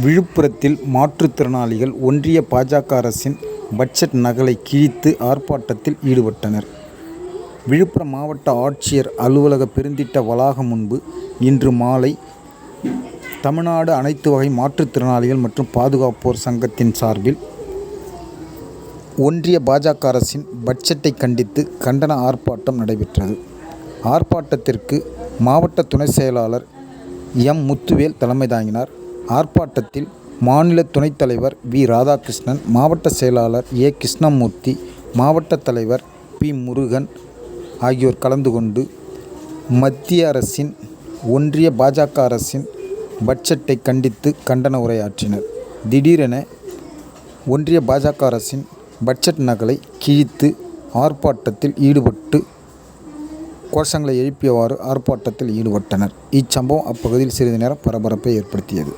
விழுப்புரத்தில் மாற்றுத்திறனாளிகள் ஒன்றிய பாஜக அரசின் பட்ஜெட் நகலை கிழித்து ஆர்ப்பாட்டத்தில் ஈடுபட்டனர். விழுப்புரம் மாவட்ட ஆட்சியர் அலுவலக பெருந்திட்ட வளாகம் முன்பு இன்று மாலை தமிழ்நாடு அனைத்து வகை மாற்றுத்திறனாளிகள் மற்றும் பாதுகாப்போர் சங்கத்தின் சார்பில் ஒன்றிய பாஜக அரசின் பட்ஜெட்டை கண்டித்து கண்டன ஆர்ப்பாட்டம் நடைபெற்றது. ஆர்ப்பாட்டத்திற்கு மாவட்ட துணை செயலாளர் எம். முத்துவேல் தலைமை தாங்கினார். ஆர்ப்பாட்டத்தில் மாநில துணைத் தலைவர் வி. ராதாகிருஷ்ணன், மாவட்ட செயலாளர் ஏ. கிருஷ்ணமூர்த்தி, மாவட்ட தலைவர் பி. முருகன் ஆகியோர் கலந்து கொண்டு மத்திய அரசின் ஒன்றிய பாஜக அரசின் பட்ஜெட்டை கண்டித்து கண்டன உரையாற்றினர். திடீரென ஒன்றிய பாஜக அரசின் பட்ஜெட் நகலை கிழித்து ஆர்ப்பாட்டத்தில் ஈடுபட்டு கோஷங்களை எழுப்பியவாறு ஆர்ப்பாட்டத்தில் ஈடுபட்டனர். இச்சம்பவம் அப்பகுதியில் சிறிது நேரம் பரபரப்பை ஏற்படுத்தியது.